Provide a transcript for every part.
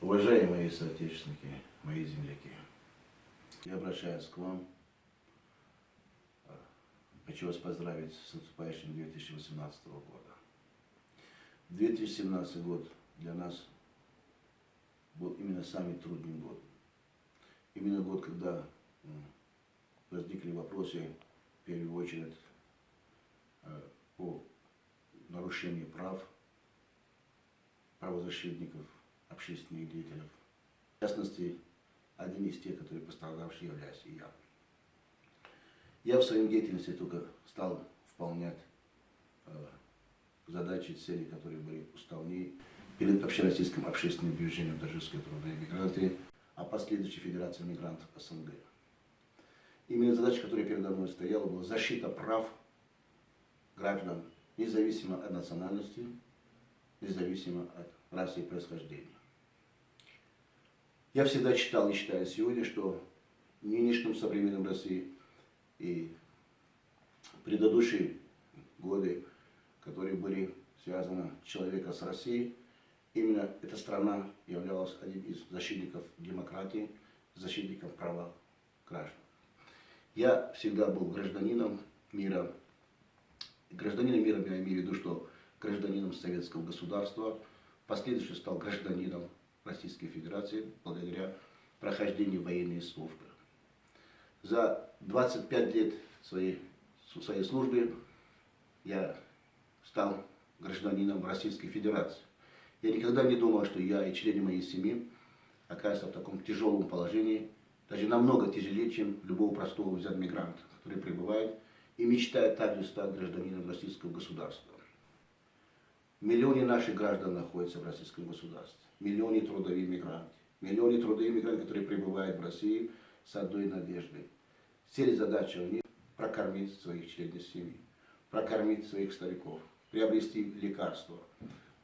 Уважаемые соотечественники, мои земляки, я обращаюсь к вам. Хочу вас поздравить с наступающим 2018 года. 2017 год для нас был именно самый трудный год. Именно год, когда возникли вопросы, в первую очередь, о нарушении прав правозащитников, общественных деятелей. В частности, один из тех, который пострадавший, являюсь и я. Я в своей деятельности только стал выполнять задачи, цели, которые были уставные перед общероссийским общественным движением «Таджикские трудовые мигранты», а последующей Федерацией мигрантов СНГ. Именно задача, которая передо мной стояла, была защита прав граждан, независимо от национальности, независимо от расы и происхождения. Я всегда считал и считаю сегодня, что в нынешнем современном России и предыдущие годы, которые были связаны человека с Россией, именно эта страна являлась одним из защитников демократии, защитников права граждан. Я всегда был гражданином мира. Гражданином мира я имею в виду, что гражданином советского государства, впоследствии стал гражданином Российской Федерации благодаря прохождению военной службы. За 25 лет своей службы я стал гражданином Российской Федерации. Я никогда не думал, что я и члены моей семьи окажутся в таком тяжелом положении, даже намного тяжелее, чем любого простого мигранта, который прибывает и мечтает также стать гражданином российского государства. Миллионы наших граждан находятся в российском государстве, миллионы трудовых мигрантов, которые прибывают в Россию с одной надеждой. Цель и задача у них – прокормить своих членов семьи, прокормить своих стариков, приобрести лекарства,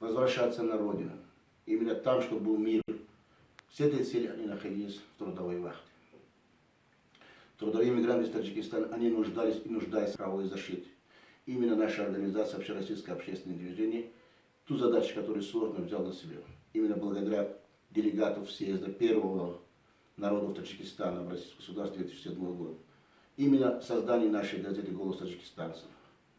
возвращаться на родину. Именно там, чтобы был мир. С этой целью они находились в трудовой вахте. Трудовые мигранты из Таджикистана, они нуждались и нуждаются в правовой защите. Именно наша организация «Общероссийское общественное движение» ту задачу, которую сложно взял на себя. Именно благодаря делегатов съезда первого народов Таджикистана в Российском государстве 2007 года. Именно создание нашей газеты «Голос таджикистанцев».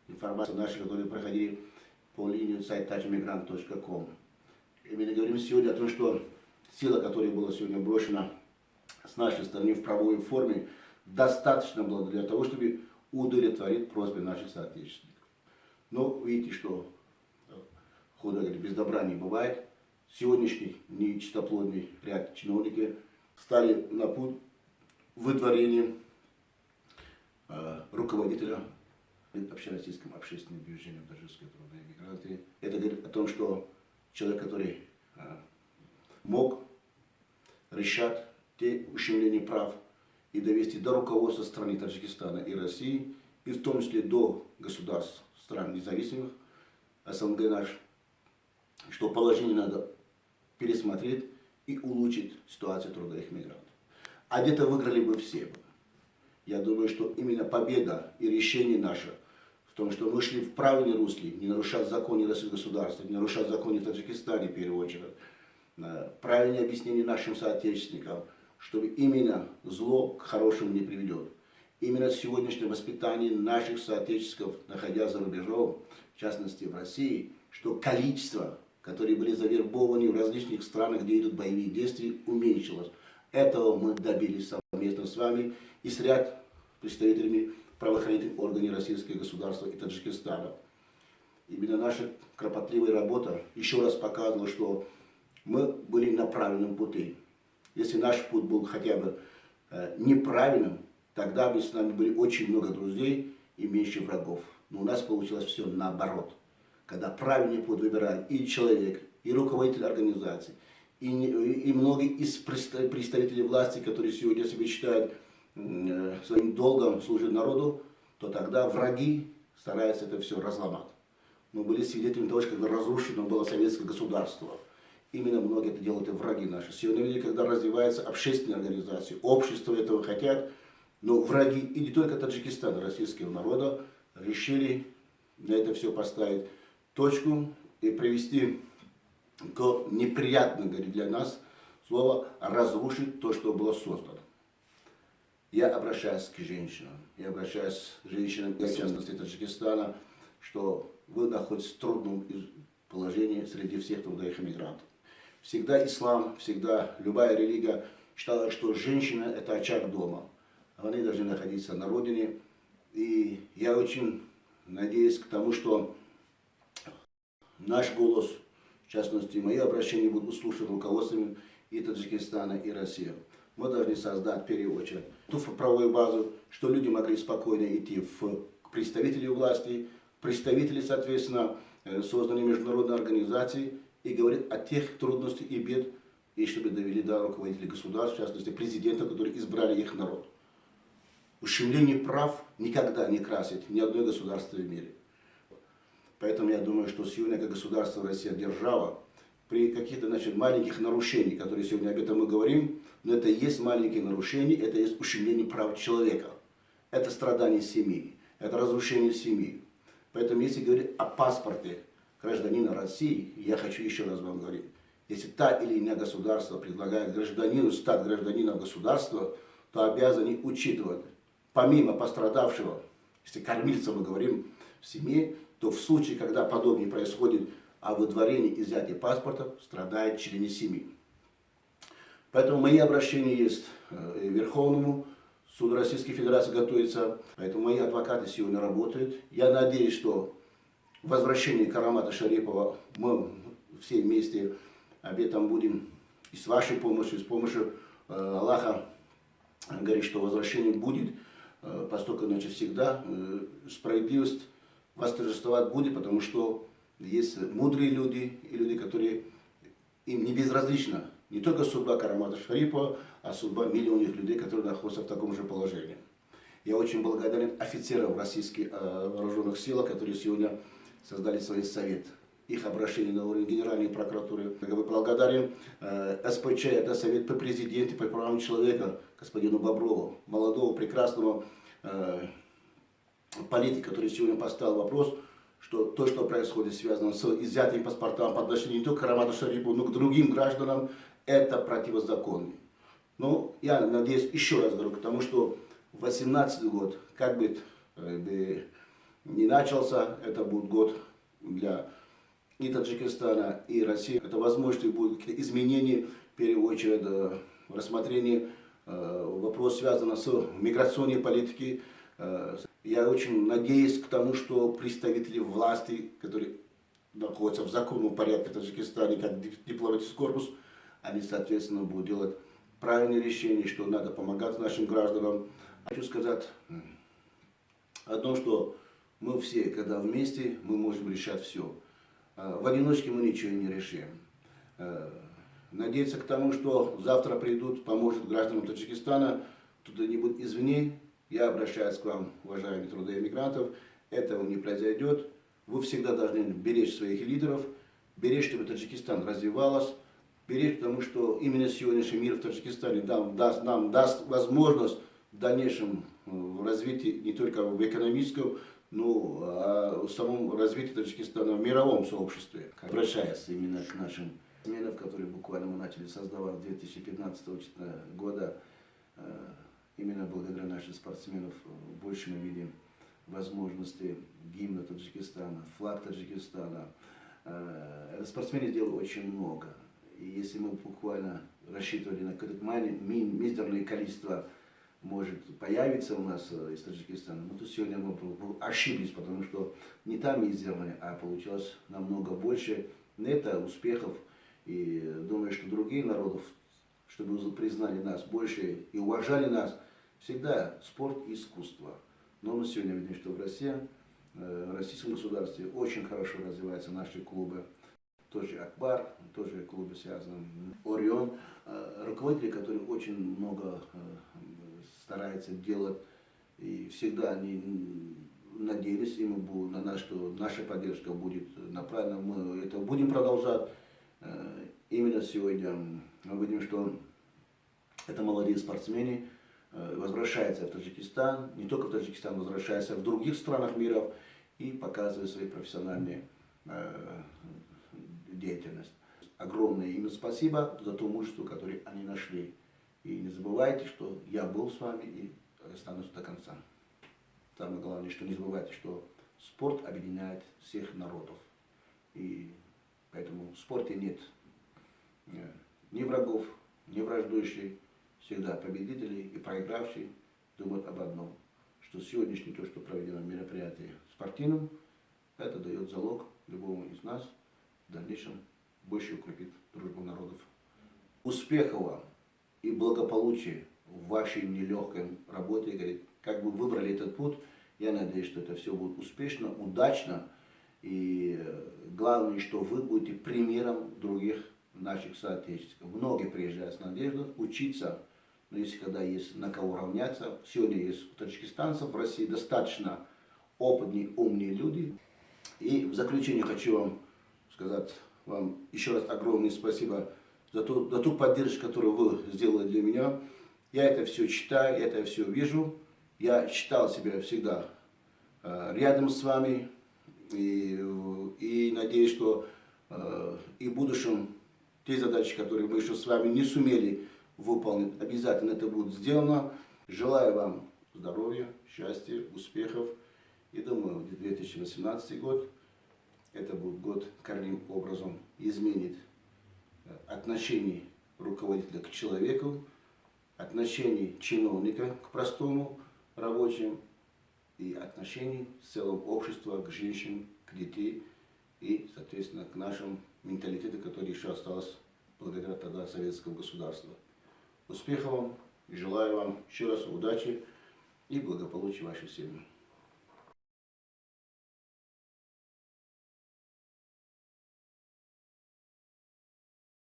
Информация наша, которые проходили по линии сайта tajmigrant.com. Именно говорим сегодня о том, что сила, которая была сегодня брошена с нашей стороны в правовой форме, достаточно была для того, чтобы удовлетворить просьбы наших соотечественников. Но видите, что худо говоря, без добра не бывает. Сегодняшний нечистоплотный ряд чиновников стали на путь вытворения руководителя общероссийским общественным движением «Таджикские трудовые мигранты». Это говорит о том, что человек, который мог решать те ущемления прав и довести до руководства страны Таджикистана и России, и в том числе до государств, стран независимых, СНГ наш, что положение надо пересмотреть и улучшить ситуацию трудовых мигрантов. А где-то выиграли бы все. Я думаю, что именно победа и решение наше в том, что мы шли в правильном русле, не нарушать законы российского государства, не нарушать законы в Таджикистане в первую очередь, правильное объяснение нашим соотечественникам, чтобы именно зло к хорошему не приведет. Именно сегодняшнее воспитание наших соотечественников, находясь за рубежом, в частности в России, что количество, которые были завербованы в различных странах, где идут боевые действия, уменьшилось. Этого мы добились совместно с вами и с ряд представителями правоохранительных органов российского государства и Таджикистана. Именно наша кропотливая работа еще раз показывала, что мы были на правильном пути. Если наш путь был хотя бы неправильным, тогда бы с нами были очень много друзей и меньше врагов. Но у нас получилось все наоборот. Когда правильный путь выбирает и человек, и руководитель организации, и многие из представителей власти, которые сегодня себя считают своим долгом служить народу, то тогда враги стараются это все разломать. Мы были свидетелями того, что когда разрушено было советское государство, именно многие это делают и враги наши. Сегодня видите, когда развивается общественная организация, общество этого хотят, но враги, и не только Таджикистана, российского народа, решили на это все поставить точку и привести к неприятным для нас слово разрушить то, что было создано. Я обращаюсь к женщинам, я обращаюсь к женщинам, в частности Таджикистана, что вы находитесь в трудном положении среди всех трудовых иммигрантов. Всегда ислам, всегда любая религия считала, что женщина – это очаг дома. Они должны находиться на родине. И я очень надеюсь к тому, что наш голос, в частности, мои обращения будут услышаны руководством и Таджикистана, и России. Мы должны создать, в первую очередь, ту правовую базу, что люди могли спокойно идти к представителю власти, представители, соответственно, созданной международной организации, и говорить о тех трудностях и бед, и чтобы довели до руководителей государств, в частности, президента, которые избрали их народ. Ущемление прав никогда не красит ни одно государство в мире. Поэтому я думаю, что сегодня, как государство Россия, держава, при каких-то маленьких нарушениях, которые сегодня об этом мы говорим, но это и есть маленькие нарушения, это и есть ущемление прав человека. Это страдание семьи, это разрушение семьи. Поэтому, если говорить о паспорте гражданина России, я хочу еще раз вам говорить, если та или иное государство предлагает гражданину стать гражданином государства, то обязаны учитывать, помимо пострадавшего, если кормильца мы говорим в семье, то в случае, когда подобное происходит, о выдворении изъятия паспорта страдает члены семьи. Поэтому мои обращения есть Верховному суду Российской Федерации готовится, поэтому мои адвокаты сегодня работают. Я надеюсь, что возвращение Карамата Шарипова мы все вместе об этом будем и с вашей помощью, и с помощью Аллаха говорит, что возвращение будет, поскольку иначе всегда справедливость восторжествовать будет, потому что есть мудрые люди и люди, которые им не безразлична не только судьба Карамата Шарипова, а судьба миллионов людей, которые находятся в таком же положении. Я очень благодарен офицерам российских вооруженных сил, которые сегодня создали свой совет. Их обращение на уровень Генеральной прокуратуры. Я благодарен СПЧ, это Совет по президенту, по правам человека, господину Боброву, молодого, прекрасного политика, который сегодня поставил вопрос, что то, что происходит, связано с изъятием паспортов по отношению не только к Карамату Шарипу, но и к другим гражданам, это противозаконно. Но я надеюсь, еще раз говорю, к тому, что 2018 год, как бы не начался, это будет год для и Таджикистана, и России. Это возможно, будут какие-то изменения, в первую очередь, в рассмотрении вопрос, связанный с миграционной политикой. Я очень надеюсь к тому, что представители власти, которые находятся в законном порядке в Таджикистане, как дипломатический корпус, они, соответственно, будут делать правильные решения, что надо помогать нашим гражданам. Хочу сказать одно, что мы все, когда вместе, мы можем решать все. В одиночке мы ничего не решим. Надеяться к тому, что завтра придут, поможет гражданам Таджикистана, кто-нибудь извне. Я обращаюсь к вам, уважаемые трудоиммигрантов, этого не произойдет. Вы всегда должны беречь своих лидеров, беречь, чтобы Таджикистан развивалась, беречь, потому что именно сегодняшний мир в Таджикистане нам даст возможность в дальнейшем развитии не только в экономическом, но и в самом развитии Таджикистана в мировом сообществе. Обращаясь именно к нашим спортсменам, которые буквально мы начали создавать 2015 года, именно благодаря нашим спортсменам больше мы видим возможности гимна Таджикистана, флаг Таджикистана. Спортсмены сделали очень много. И если мы буквально рассчитывали на какое-то мизерное количество может появиться у нас из Таджикистана, но тут сегодня мы ошиблись, потому что не там мизерное, а получилось намного больше. Это успехов. И думаю, что другие народы, чтобы признали нас больше и уважали нас, всегда спорт и искусство. Но мы сегодня видим, что в России, в российском государстве очень хорошо развиваются наши клубы. Тоже Акбар, тоже клубы связаны, Орион, руководители, которые очень много стараются делать, и всегда они надеялись, на нас, что наша поддержка будет направлена, мы это будем продолжать. Именно сегодня мы видим, что это молодые спортсмены возвращаются в Таджикистан, не только в Таджикистан, возвращаются в других странах мира и показывают свои профессиональные деятельность. Огромное огромное им спасибо за то мужество, которое они нашли. И не забывайте, что я был с вами и останусь до конца. Самое главное, что не забывайте, что спорт объединяет всех народов. И поэтому в спорте нет ни врагов, ни враждующих, всегда победители и проигравшие думают об одном, что сегодняшнее то, что проведено мероприятие спортивным, это дает залог любому из нас в дальнейшем больше укрепит дружбу народов. Успехов вам и благополучия в вашей нелегкой работе. Говорит, как вы выбрали этот путь, я надеюсь, что это все будет успешно, удачно. И главное, что вы будете примером других наших соотечественников. Многие приезжают с надеждой учиться, но если когда есть на кого равняться, сегодня есть у таджикистанцев в России достаточно опытные, умные люди. И в заключение хочу вам сказать вам еще раз огромное спасибо за ту поддержку, которую вы сделали для меня. Я это все читаю, я это все вижу. Я считал себя всегда рядом с вами. И надеюсь, что и в будущем те задачи, которые мы еще с вами не сумели выполнить, обязательно это будет сделано. Желаю вам здоровья, счастья, успехов. И думаю, 2018 год, это будет год, коренным образом изменит отношение руководителя к человеку, отношение чиновника к простому рабочим и отношение в целом общества к женщинам, к детям и, соответственно, к нашему менталитету, который еще остался благодаря тогда советскому государству. Успехов вам и желаю вам еще раз удачи и благополучия в вашей семье.